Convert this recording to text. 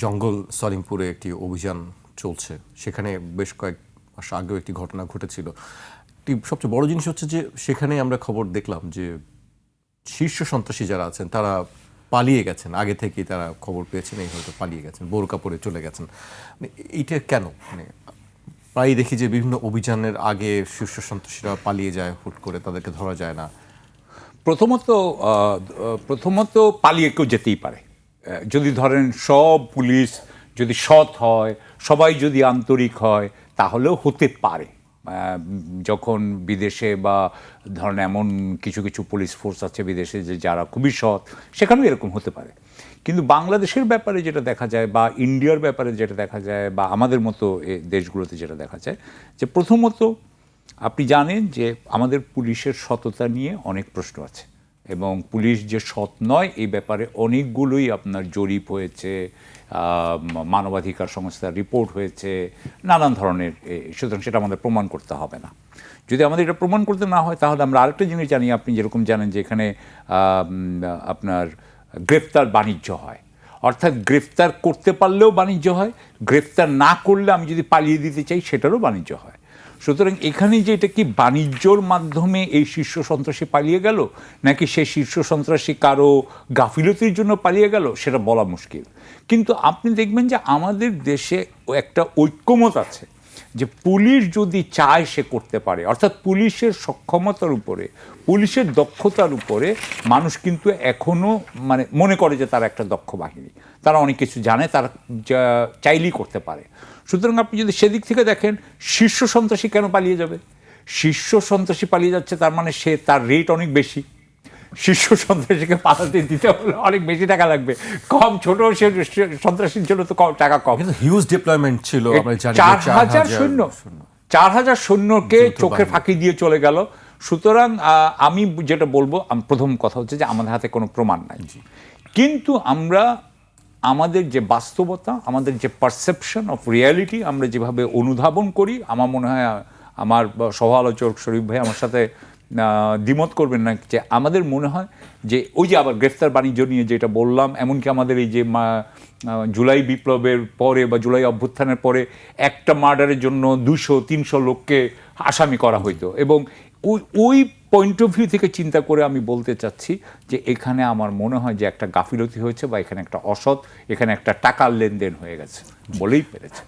জঙ্গল সলিমপুরে একটি অভিযান চলছে, সেখানে বেশ কয়েক মাস আগেও একটি ঘটনা ঘটেছিল। একটি সবচেয়ে বড় জিনিস হচ্ছে যে সেখানে আমরা খবর দেখলাম যে শীর্ষ সন্ত্রাসী যারা আছেন তারা পালিয়ে গেছেন, আগে থেকেই তারা খবর পেয়েছেন, এই হয়তো পালিয়ে গেছেন, বোরকা পরে চলে গেছেন। মানে এইটা কেন? মানে প্রায়ই দেখি যে বিভিন্ন অভিযানের আগে শীর্ষ সন্ত্রাসীরা পালিয়ে যায়, হুট করে তাদেরকে ধরা যায় না। প্রথমত পালিয়ে কেউ যেতেই পারে, যদি ধরেন সব পুলিশ যদি সৎ হয়, সবাই যদি আন্তরিক হয়, তাহলেও হতে পারে। যখন বিদেশে বা ধরেন এমন কিছু কিছু পুলিশ ফোর্স আছে বিদেশে যে যারা খুবই সৎ, সেখানেও এরকম হতে পারে। কিন্তু বাংলাদেশের ব্যাপারে যেটা দেখা যায় বা ইন্ডিয়ার ব্যাপারে যেটা দেখা যায় বা আমাদের মতো দেশগুলোতে যেটা দেখা যায়, যে প্রথমত আপনি জানেন যে আমাদের পুলিশের সততা নিয়ে অনেক প্রশ্ন আছে, এবং পুলিশ যে সৎ নয় এই ব্যাপারে অনেকগুলোই আপনার জরিপ হয়েছে, মানবাধিকার সংস্থার রিপোর্ট হয়েছে, নানান ধরনের। সুতরাং সেটা আমাদের প্রমাণ করতে হবে না। যদি আমাদের এটা প্রমাণ করতে না হয়, তাহলে আমরা আরেকটা জিনিস জানি, আপনি যেরকম জানেন যে এখানে আপনার গ্রেফতার বাণিজ্য হয়, অর্থাৎ গ্রেফতার করতে পারলেও বাণিজ্য হয়, গ্রেফতার না করলে আমি যদি পালিয়ে দিতে চাই সেটারও বাণিজ্য হয়। সুতরাং এখানে যে এটা কি বাণিজ্যর মাধ্যমে এই শীর্ষ সন্ত্রাসী পালিয়ে গেল, নাকি সেই শীর্ষ সন্ত্রাসী কারো গাফিলতির জন্য পালিয়ে গেল, সেটা বলা মুশকিল। কিন্তু আপনি দেখবেন যে আমাদের দেশে একটা ঐক্যমত আছে যে পুলিশ যদি চায় সে করতে পারে, অর্থাৎ পুলিশের সক্ষমতার উপরে, পুলিশের দক্ষতার উপরে মানুষ কিন্তু এখনও মানে মনে করে যে তারা একটা দক্ষ বাহিনী, তারা অনেক কিছু জানে, তারা চাইলেই করতে পারে। সুতরাং আপনি যদি সেদিক থেকে দেখেন, শীর্ষ সন্ত্রাসী কেন পালিয়ে যাবে? শীর্ষ সন্ত্রাসী পালিয়ে যাচ্ছে, তার মানে তার রেট অনেক বেশি। শীর্ষ সন্ত্রাসীকে পালাতে দিতে হলে অনেক বেশি টাকা লাগবে, কম ছোট সন্ত্রাসীর জন্য তো টাকা কম। হিউজ ডিপ্লয়মেন্ট ছিল, আমরা জানি 4,000 সৈন্য, 4,000 সৈন্যকে চোখের ফাঁকি দিয়ে চলে গেল। সুতরাং আমি যেটা বলবো, প্রথম কথা হচ্ছে যে আমাদের হাতে কোনো প্রমাণ নাই, কিন্তু আমরা আমাদের যে বাস্তবতা, আমাদের যে পারসেপশন অফ রিয়ালিটি, আমরা যেভাবে অনুধাবন করি, আমার মনে হয় আমার সহ আলোচক শরীফ ভাই আমার সাথে দ্বিমত করবেন না, যে আমাদের মনে হয় যে ওই যে আবার গ্রেফতার বাণিজ্য নিয়ে যেটা বললাম, এমনকি আমাদের এই যে জুলাই বিপ্লবের পরে বা জুলাই অভ্যুত্থানের পরে একটা মার্ডারের জন্য 200-300 লোককে আসামি করা হইতো, এবং ওই পয়েন্ট অফ ভিউ থেকে চিন্তা করে আমি বলতে চাচ্ছি যে এখানে আমার মনে হয় যে একটা গাফিলতি হয়েছে, বা এখানে একটা অসৎ, এখানে একটা টাকার লেনদেন হয়ে গেছে বলেই পেরেছে।